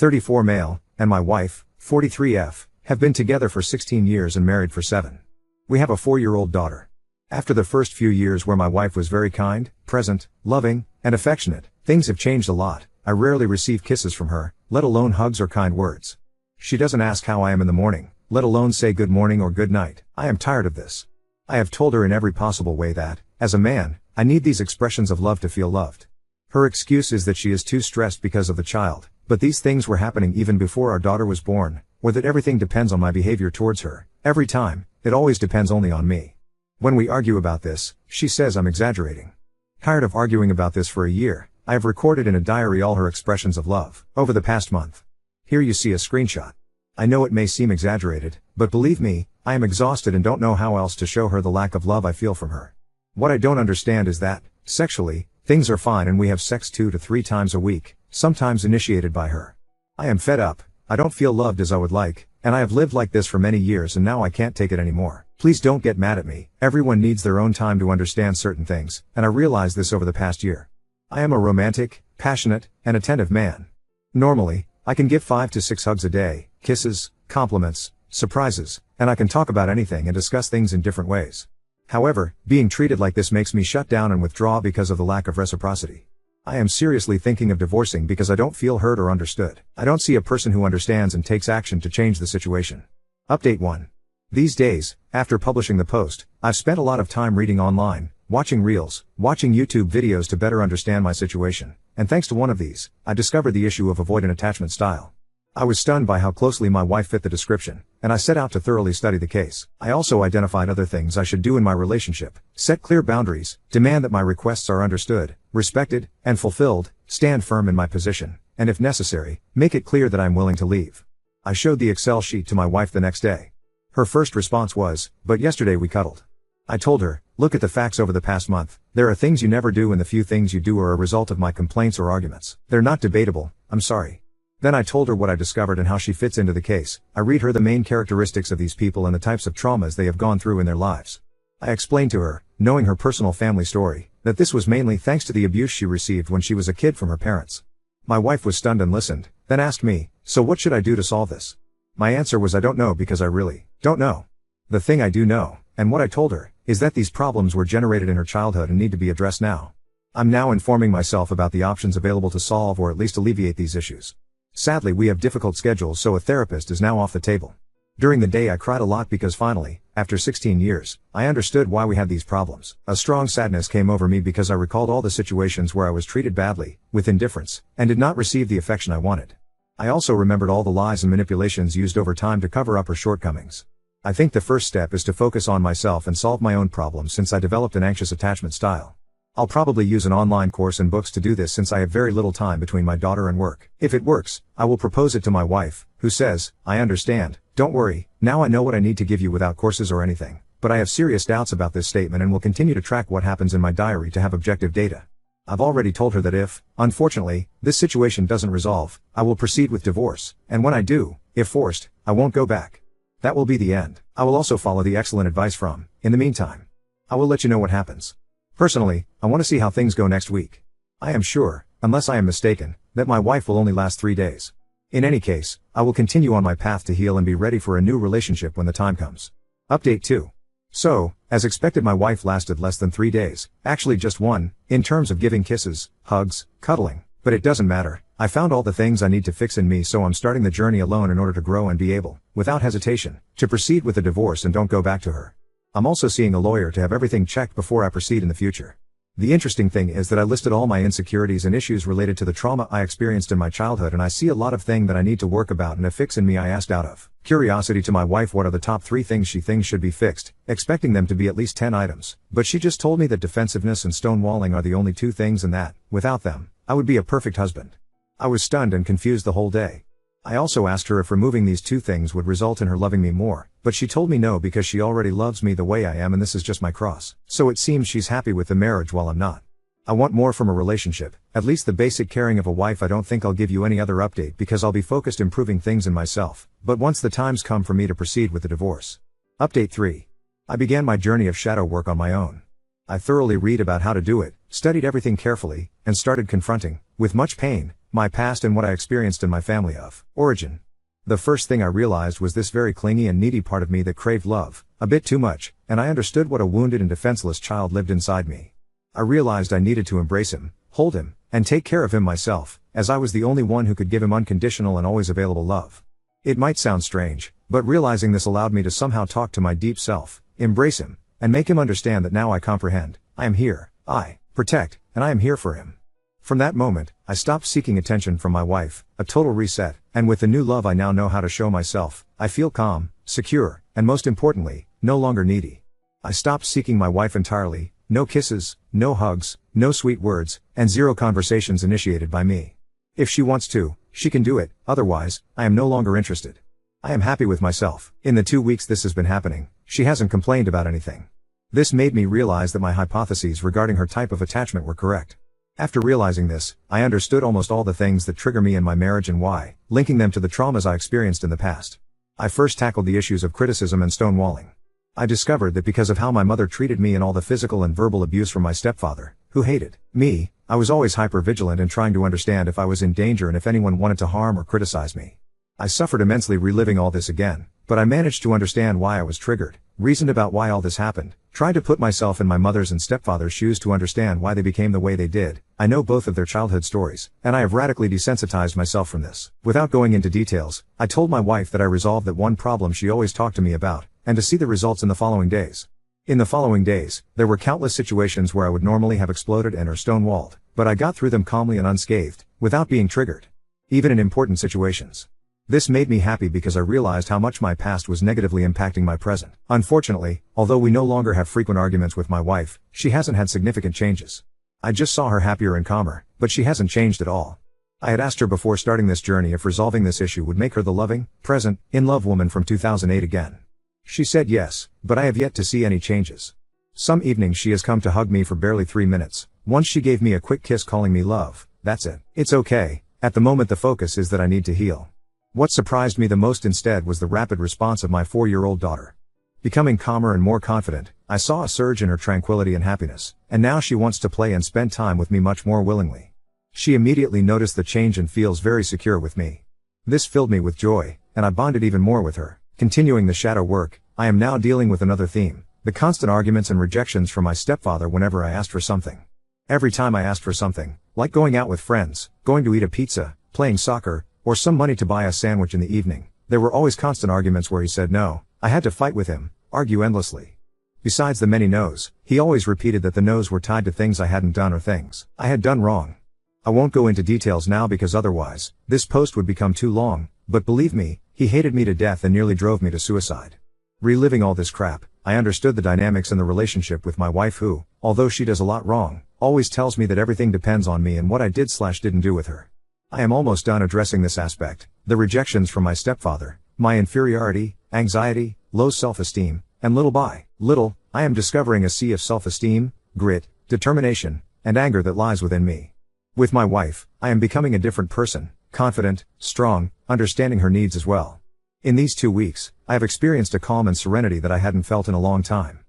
34 male, and my wife, 43F, have been together for 16 years and married for 7. We have a 4-year-old daughter. After the first few years where my wife was very kind, present, loving, and affectionate, things have changed a lot. I rarely receive kisses from her, let alone hugs or kind words. She doesn't ask how I am in the morning, let alone say good morning or good night. I am tired of this. I have told her in every possible way that, as a man, I need these expressions of love to feel loved. Her excuse is that she is too stressed because of the child, but these things were happening even before our daughter was born, or that everything depends on my behavior towards her. Every time, it always depends only on me. When we argue about this, she says I'm exaggerating. Tired of arguing about this for a year, I have recorded in a diary all her expressions of love, over the past month. Here you see a screenshot. I know it may seem exaggerated, but believe me, I am exhausted and don't know how else to show her the lack of love I feel from her. What I don't understand is that, sexually, things are fine and we have sex 2 to 3 times a week, sometimes initiated by her. I am fed up, I don't feel loved as I would like, and I have lived like this for many years and now I can't take it anymore. Please don't get mad at me, everyone needs their own time to understand certain things, and I realized this over the past year. I am a romantic, passionate, and attentive man. Normally, I can give 5 to 6 hugs a day, kisses, compliments, surprises, and I can talk about anything and discuss things in different ways. However, being treated like this makes me shut down and withdraw because of the lack of reciprocity. I am seriously thinking of divorcing because I don't feel heard or understood. I don't see a person who understands and takes action to change the situation. Update 1. These days, after publishing the post, I've spent a lot of time reading online, watching reels, watching YouTube videos to better understand my situation, and thanks to one of these, I discovered the issue of avoidant attachment style. I was stunned by how closely my wife fit the description, and I set out to thoroughly study the case. I also identified other things I should do in my relationship: set clear boundaries, demand that my requests are understood, respected, and fulfilled, stand firm in my position, and if necessary, make it clear that I'm willing to leave. I showed the Excel sheet to my wife the next day. Her first response was, "But yesterday we cuddled." I told her, "Look at the facts over the past month. There are things you never do and the few things you do are a result of my complaints or arguments. They're not debatable, I'm sorry." Then I told her what I discovered and how she fits into the case. I read her the main characteristics of these people and the types of traumas they have gone through in their lives. I explained to her, knowing her personal family story, that this was mainly thanks to the abuse she received when she was a kid from her parents. My wife was stunned and listened, then asked me, "So what should I do to solve this?" My answer was I don't know because I really don't know. The thing I do know, and what I told her, is that these problems were generated in her childhood and need to be addressed now. I'm now informing myself about the options available to solve or at least alleviate these issues. Sadly, we have difficult schedules, so a therapist is now off the table. During the day I cried a lot because finally, after 16 years, I understood why we had these problems. A strong sadness came over me because I recalled all the situations where I was treated badly, with indifference, and did not receive the affection I wanted. I also remembered all the lies and manipulations used over time to cover up her shortcomings. I think the first step is to focus on myself and solve my own problems since I developed an anxious attachment style. I'll probably use an online course and books to do this since I have very little time between my daughter and work. If it works, I will propose it to my wife, who says, "I understand, don't worry, now I know what I need to give you without courses or anything, but I have serious doubts about this statement and will continue to track what happens in my diary to have objective data." I've already told her that if, unfortunately, this situation doesn't resolve, I will proceed with divorce, and when I do, if forced, I won't go back. That will be the end. I will also follow the excellent advice from, in the meantime. I will let you know what happens. Personally, I want to see how things go next week. I am sure, unless I am mistaken, that my wife will only last 3 days. In any case, I will continue on my path to heal and be ready for a new relationship when the time comes. Update 2. So, as expected, my wife lasted less than 3 days, actually just 1, in terms of giving kisses, hugs, cuddling. But it doesn't matter, I found all the things I need to fix in me, so I'm starting the journey alone in order to grow and be able, without hesitation, to proceed with the divorce and don't go back to her. I'm also seeing a lawyer to have everything checked before I proceed in the future. The interesting thing is that I listed all my insecurities and issues related to the trauma I experienced in my childhood, and I see a lot of things that I need to work about and a fix in me. I asked out of curiosity to my wife what are the top 3 things she thinks should be fixed, expecting them to be at least 10 items, but she just told me that defensiveness and stonewalling are the only 2 things and that, without them, I would be a perfect husband. I was stunned and confused the whole day. I also asked her if removing these 2 things would result in her loving me more, but she told me no because she already loves me the way I am and this is just my cross. So it seems she's happy with the marriage while I'm not. I want more from a relationship, at least the basic caring of a wife. I don't think I'll give you any other update because I'll be focused improving things in myself, but once the times come for me to proceed with the divorce. Update 3. I began my journey of shadow work on my own. I thoroughly read about how to do it, studied everything carefully, and started confronting, with much pain, my past and what I experienced in my family of origin. The first thing I realized was this very clingy and needy part of me that craved love, a bit too much, and I understood what a wounded and defenseless child lived inside me. I realized I needed to embrace him, hold him, and take care of him myself, as I was the only one who could give him unconditional and always available love. It might sound strange, but realizing this allowed me to somehow talk to my deep self, embrace him, and make him understand that now I comprehend, I am here, I protect, and I am here for him. From that moment, I stopped seeking attention from my wife, a total reset, and with the new love I now know how to show myself, I feel calm, secure, and most importantly, no longer needy. I stopped seeking my wife entirely, no kisses, no hugs, no sweet words, and zero conversations initiated by me. If she wants to, she can do it, otherwise, I am no longer interested. I am happy with myself. In the 2 weeks this has been happening, she hasn't complained about anything. This made me realize that my hypotheses regarding her type of attachment were correct. After realizing this, I understood almost all the things that trigger me in my marriage and why, linking them to the traumas I experienced in the past. I first tackled the issues of criticism and stonewalling. I discovered that because of how my mother treated me and all the physical and verbal abuse from my stepfather, who hated me, I was always hyper-vigilant and trying to understand if I was in danger and if anyone wanted to harm or criticize me. I suffered immensely reliving all this again, but I managed to understand why I was triggered, reasoned about why all this happened, tried to put myself in my mother's and stepfather's shoes to understand why they became the way they did. I know both of their childhood stories, and I have radically desensitized myself from this. Without going into details, I told my wife that I resolved that one problem she always talked to me about, and to see the results in the following days. In the following days, there were countless situations where I would normally have exploded and or stonewalled, but I got through them calmly and unscathed, without being triggered. Even in important situations. This made me happy because I realized how much my past was negatively impacting my present. Unfortunately, although we no longer have frequent arguments with my wife, she hasn't had significant changes. I just saw her happier and calmer, but she hasn't changed at all. I had asked her before starting this journey if resolving this issue would make her the loving, present, in-love woman from 2008 again. She said yes, but I have yet to see any changes. Some evenings she has come to hug me for barely 3 minutes. Once she gave me a quick kiss calling me love. That's it. It's okay. At the moment the focus is that I need to heal. What surprised me the most instead was the rapid response of my 4-year-old daughter. Becoming calmer and more confident, I saw a surge in her tranquility and happiness, and now she wants to play and spend time with me much more willingly. She immediately noticed the change and feels very secure with me. This filled me with joy, and I bonded even more with her. Continuing the shadow work, I am now dealing with another theme, the constant arguments and rejections from my stepfather whenever I asked for something. Every time I asked for something, like going out with friends, going to eat a pizza, playing soccer, or some money to buy a sandwich in the evening, there were always constant arguments where he said no. I had to fight with him, argue endlessly. Besides the many no's, he always repeated that the no's were tied to things I hadn't done or things I had done wrong. I won't go into details now because otherwise, this post would become too long, but believe me, he hated me to death and nearly drove me to suicide. Reliving all this crap, I understood the dynamics in the relationship with my wife who, although she does a lot wrong, always tells me that everything depends on me and what I did/didn't do with her. I am almost done addressing this aspect, the rejections from my stepfather, my inferiority, anxiety, low self-esteem, and little by little, I am discovering a sea of self-esteem, grit, determination, and anger that lies within me. With my wife, I am becoming a different person, confident, strong, understanding her needs as well. In these 2 weeks, I have experienced a calm and serenity that I hadn't felt in a long time.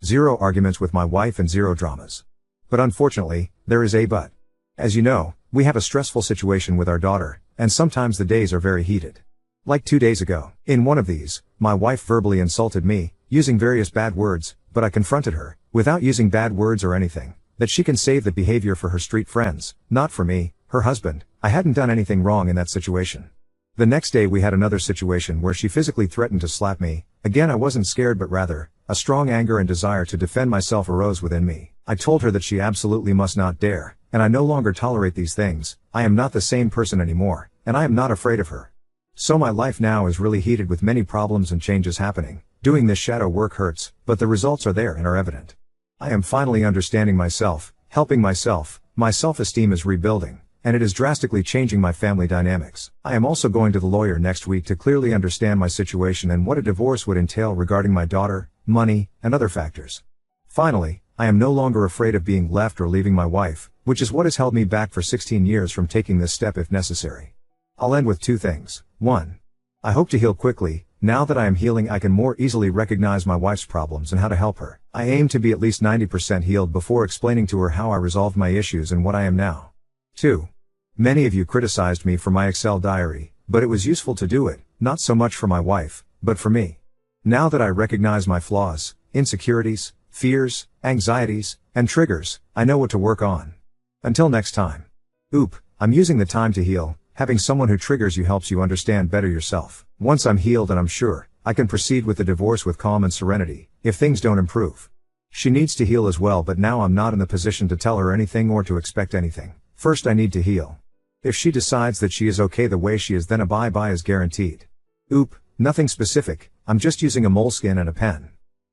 0 arguments with my wife and 0 dramas. But unfortunately, there is a but. As you know, we have a stressful situation with our daughter, and sometimes the days are very heated. Like 2 days ago, in one of these, my wife verbally insulted me, using various bad words, but I confronted her, without using bad words or anything, that she can save that behavior for her street friends, not for me, her husband. I hadn't done anything wrong in that situation. The next day we had another situation where she physically threatened to slap me. Again I wasn't scared but rather, a strong anger and desire to defend myself arose within me. I told her that she absolutely must not dare, and I no longer tolerate these things. I am not the same person anymore, and I am not afraid of her. So my life now is really heated with many problems and changes happening. Doing this shadow work hurts, but the results are there and are evident. I am finally understanding myself, helping myself, my self-esteem is rebuilding, and it is drastically changing my family dynamics. I am also going to the lawyer next week to clearly understand my situation and what a divorce would entail regarding my daughter, money, and other factors. Finally, I am no longer afraid of being left or leaving my wife, which is what has held me back for 16 years from taking this step if necessary. I'll end with 2 things. 1. I hope to heal quickly. Now that I am healing I can more easily recognize my wife's problems and how to help her. I aim to be at least 90% healed before explaining to her how I resolved my issues and what I am now. 2. Many of you criticized me for my Excel diary, but it was useful to do it, not so much for my wife, but for me. Now that I recognize my flaws, insecurities, fears, anxieties, and triggers, I know what to work on. Until next time. I'm using the time to heal. Having someone who triggers you helps you understand better yourself. Once I'm healed and I'm sure, I can proceed with the divorce with calm and serenity, if things don't improve. She needs to heal as well, but now I'm not in the position to tell her anything or to expect anything. First I need to heal. If she decides that she is okay the way she is, then a bye-bye is guaranteed. Nothing specific, I'm just using a moleskin and a pen.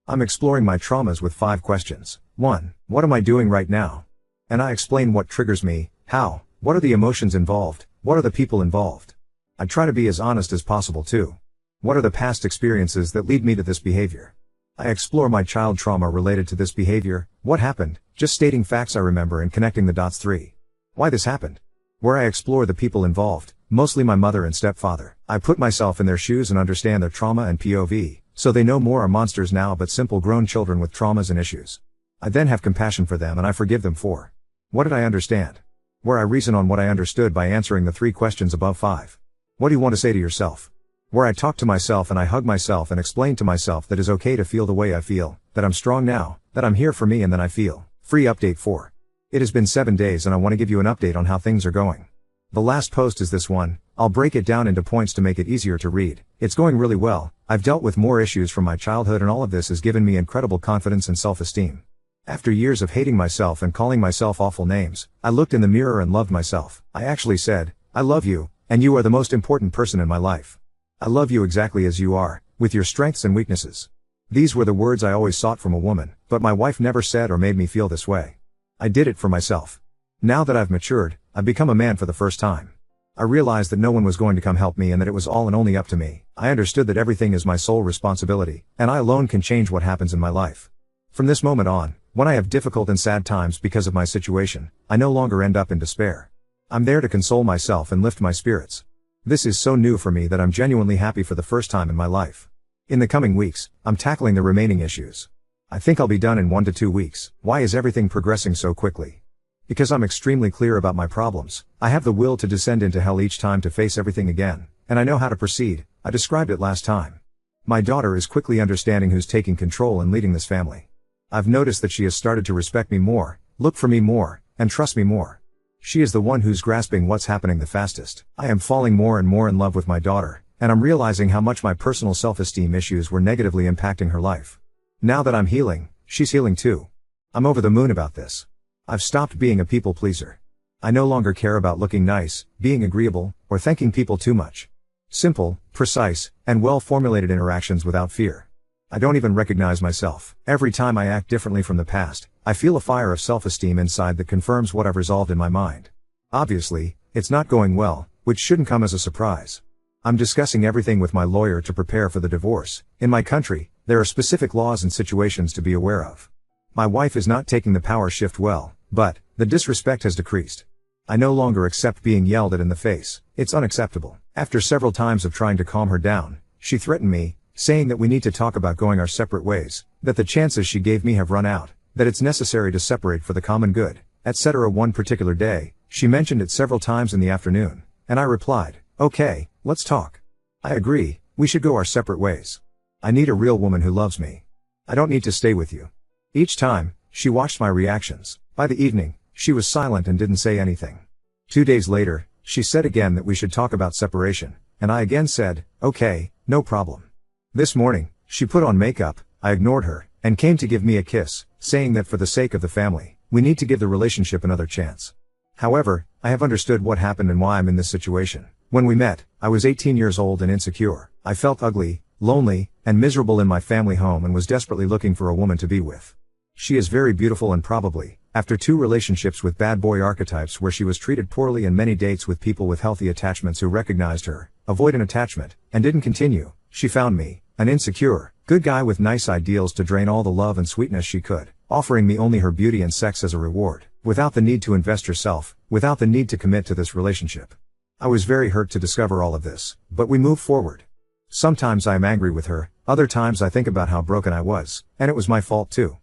I'm exploring my traumas with 5 questions. 1. What am I doing right now? And I explain what triggers me, how, what are the emotions involved, what are the people involved. I try to be as honest as possible too. What are the past experiences that lead me to this behavior? I explore my child trauma related to this behavior, what happened, just stating facts I remember and connecting the dots. 3. Why this happened? Where I explore the people involved, mostly my mother and stepfather. I put myself in their shoes and understand their trauma and POV, so they no more are monsters now but simple grown children with traumas and issues. I then have compassion for them and I forgive them for. What did I understand? Where I reason on what I understood by answering the 3 questions above. 5. What do you want to say to yourself? Where I talk to myself and I hug myself and explain to myself that it's okay to feel the way I feel, that I'm strong now, that I'm here for me and then I feel free. Update 4. It has been 7 days and I want to give you an update on how things are going. The last post is this one. I'll break it down into points to make it easier to read. It's going really well. I've dealt with more issues from my childhood and all of this has given me incredible confidence and self-esteem. After years of hating myself and calling myself awful names, I looked in the mirror and loved myself. I actually said, I love you, and you are the most important person in my life. I love you exactly as you are, with your strengths and weaknesses. These were the words I always sought from a woman, but my wife never said or made me feel this way. I did it for myself. Now that I've matured, I've become a man for the first time. I realized that no one was going to come help me and that it was all and only up to me. I understood that everything is my sole responsibility, and I alone can change what happens in my life. From this moment on, when I have difficult and sad times because of my situation, I no longer end up in despair. I'm there to console myself and lift my spirits. This is so new for me that I'm genuinely happy for the first time in my life. In the coming weeks, I'm tackling the remaining issues. I think I'll be done in 1 to 2 weeks. Why is everything progressing so quickly? Because I'm extremely clear about my problems. I have the will to descend into hell each time to face everything again, and I know how to proceed. I described it last time. My daughter is quickly understanding who's taking control and leading this family. I've noticed that she has started to respect me more, look for me more, and trust me more. She is the one who's grasping what's happening the fastest. I am falling more and more in love with my daughter, and I'm realizing how much my personal self-esteem issues were negatively impacting her life. Now that I'm healing, she's healing too. I'm over the moon about this. I've stopped being a people pleaser. I no longer care about looking nice, being agreeable, or thanking people too much. Simple, precise, and well-formulated interactions without fear. I don't even recognize myself. Every time I act differently from the past, I feel a fire of self-esteem inside that confirms what I've resolved in my mind. Obviously, it's not going well, which shouldn't come as a surprise. I'm discussing everything with my lawyer to prepare for the divorce. In my country, there are specific laws and situations to be aware of. My wife is not taking the power shift well, but the disrespect has decreased. I no longer accept being yelled at in the face. It's unacceptable. After several times of trying to calm her down, she threatened me, saying that we need to talk about going our separate ways, that the chances she gave me have run out, that it's necessary to separate for the common good, etc. One particular day, she mentioned it several times in the afternoon, and I replied, okay, let's talk. I agree, we should go our separate ways. I need a real woman who loves me. I don't need to stay with you. Each time, she watched my reactions. By the evening, she was silent and didn't say anything. 2 days later, she said again that we should talk about separation, and I again said, okay, no problem. This morning, she put on makeup, I ignored her, and came to give me a kiss, saying that for the sake of the family, we need to give the relationship another chance. However, I have understood what happened and why I'm in this situation. When we met, I was 18 years old and insecure. I felt ugly, lonely, and miserable in my family home and was desperately looking for a woman to be with. She is very beautiful and probably, after 2 relationships with bad boy archetypes where she was treated poorly and many dates with people with healthy attachments who recognized her, avoid an attachment, and didn't continue, she found me, an insecure, good guy with nice ideals to drain all the love and sweetness she could, offering me only her beauty and sex as a reward, without the need to invest herself, without the need to commit to this relationship. I was very hurt to discover all of this, but we moved forward. Sometimes I am angry with her, other times I think about how broken I was, and it was my fault too.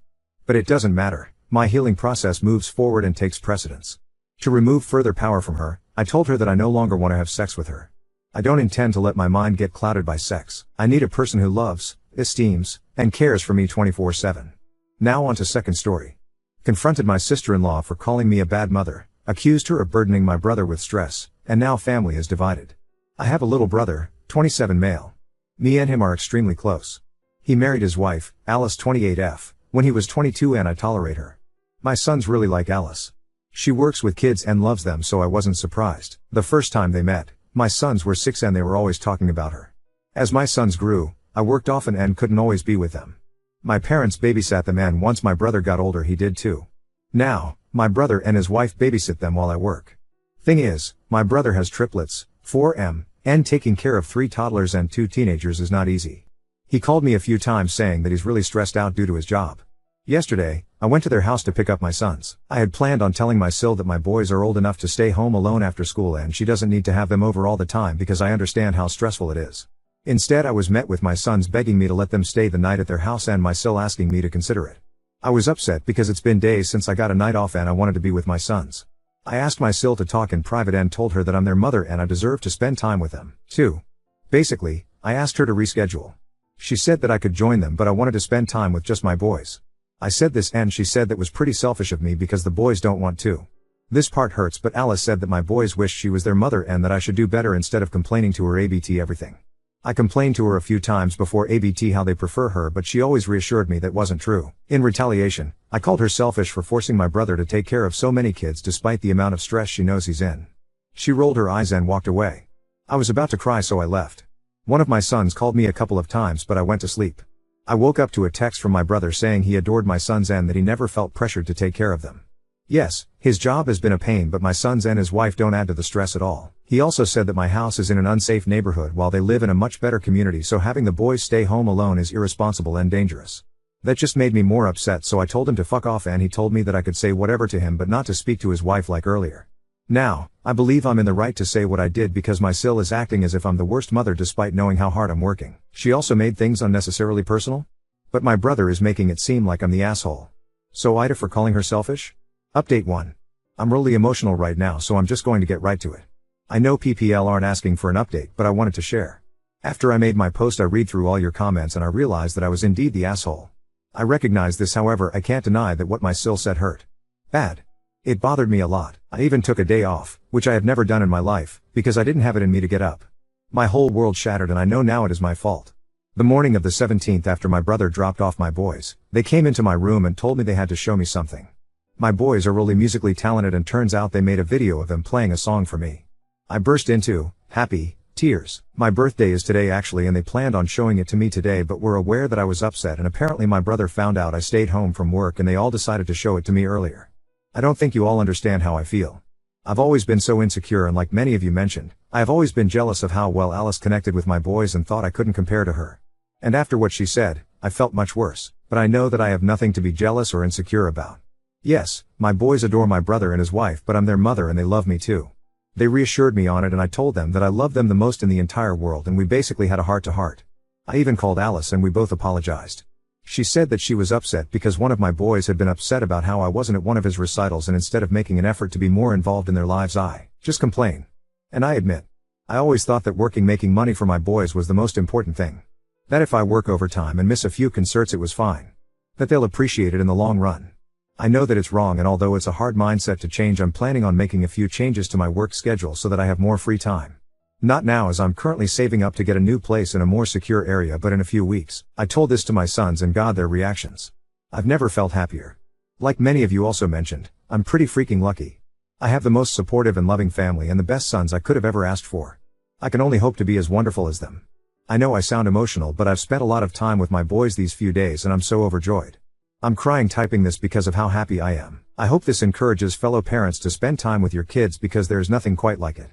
But it doesn't matter, my healing process moves forward and takes precedence. To remove further power from her, I told her that I no longer want to have sex with her. I don't intend to let my mind get clouded by sex. I need a person who loves, esteems, and cares for me 24/7. Now on to second story. Confronted my sister-in-law for calling me a bad mother, accused her of burdening my brother with stress, and now family is divided. I have a little brother, 27 male. Me and him are extremely close. He married his wife, Alice 28F, when he was 22 and I tolerate her. My sons really like Alice. She works with kids and loves them, so I wasn't surprised. The first time they met, my sons were 6 and they were always talking about her. As my sons grew, I worked often and couldn't always be with them. My parents babysat them and once my brother got older he did too. Now, my brother and his wife babysit them while I work. Thing is, my brother has triplets, 4M, and taking care of 3 toddlers and 2 teenagers is not easy. He called me a few times saying that he's really stressed out due to his job. Yesterday, I went to their house to pick up my sons. I had planned on telling my Sil that my boys are old enough to stay home alone after school and she doesn't need to have them over all the time because I understand how stressful it is. Instead, I was met with my sons begging me to let them stay the night at their house and my Sil asking me to consider it. I was upset because it's been days since I got a night off and I wanted to be with my sons. I asked my Sil to talk in private and told her that I'm their mother and I deserve to spend time with them, too. Basically, I asked her to reschedule. She said that I could join them but I wanted to spend time with just my boys. I said this and she said that was pretty selfish of me because the boys don't want to. This part hurts, but Alice said that my boys wished she was their mother and that I should do better instead of complaining to her ABT everything. I complained to her a few times before ABT how they prefer her, but she always reassured me that wasn't true. In retaliation, I called her selfish for forcing my brother to take care of so many kids despite the amount of stress she knows he's in. She rolled her eyes and walked away. I was about to cry so I left. One of my sons called me a couple of times but I went to sleep. I woke up to a text from my brother saying he adored my sons and that he never felt pressured to take care of them. Yes, his job has been a pain but my sons and his wife don't add to the stress at all. He also said that my house is in an unsafe neighborhood while they live in a much better community, so having the boys stay home alone is irresponsible and dangerous. That just made me more upset, so I told him to fuck off and he told me that I could say whatever to him but not to speak to his wife like earlier. Now, I believe I'm in the right to say what I did because my Sil is acting as if I'm the worst mother despite knowing how hard I'm working. She also made things unnecessarily personal? But my brother is making it seem like I'm the asshole. So Ida for calling her selfish? Update 1. I'm really emotional right now so I'm just going to get right to it. I know PPL aren't asking for an update but I wanted to share. After I made my post I read through all your comments and I realized that I was indeed the asshole. I recognize this, however I can't deny that what my Sil said hurt. Bad. It bothered me a lot. I even took a day off, which I have never done in my life, because I didn't have it in me to get up. My whole world shattered and I know now it is my fault. The morning of the 17th after my brother dropped off my boys, they came into my room and told me they had to show me something. My boys are really musically talented and turns out they made a video of them playing a song for me. I burst into happy tears. My birthday is today actually and they planned on showing it to me today but were aware that I was upset and apparently my brother found out I stayed home from work and they all decided to show it to me earlier. I don't think you all understand how I feel. I've always been so insecure and like many of you mentioned, I have always been jealous of how well Alice connected with my boys and thought I couldn't compare to her. And after what she said, I felt much worse, but I know that I have nothing to be jealous or insecure about. Yes, my boys adore my brother and his wife but I'm their mother and they love me too. They reassured me on it and I told them that I love them the most in the entire world and we basically had a heart-to-heart. I even called Alice and we both apologized. She said that she was upset because one of my boys had been upset about how I wasn't at one of his recitals and instead of making an effort to be more involved in their lives I just complain. And I admit, I always thought that making money for my boys was the most important thing. That if I work overtime and miss a few concerts it was fine. That they'll appreciate it in the long run. I know that it's wrong and although it's a hard mindset to change I'm planning on making a few changes to my work schedule so that I have more free time. Not now as I'm currently saving up to get a new place in a more secure area but in a few weeks. I told this to my sons and got their reactions. I've never felt happier. Like many of you also mentioned, I'm pretty freaking lucky. I have the most supportive and loving family and the best sons I could have ever asked for. I can only hope to be as wonderful as them. I know I sound emotional but I've spent a lot of time with my boys these few days and I'm so overjoyed. I'm crying typing this because of how happy I am. I hope this encourages fellow parents to spend time with your kids because there's nothing quite like it.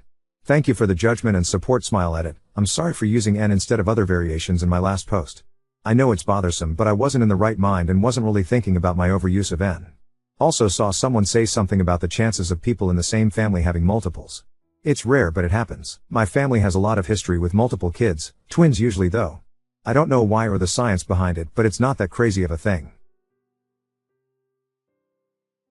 Thank you for the judgment and support. Smile edit. I'm sorry for using N instead of other variations in my last post. I know it's bothersome but I wasn't in the right mind and wasn't really thinking about my overuse of N. Also saw someone say something about the chances of people in the same family having multiples. It's rare but it happens. My family has a lot of history with multiple kids, twins usually though. I don't know why or the science behind it but it's not that crazy of a thing.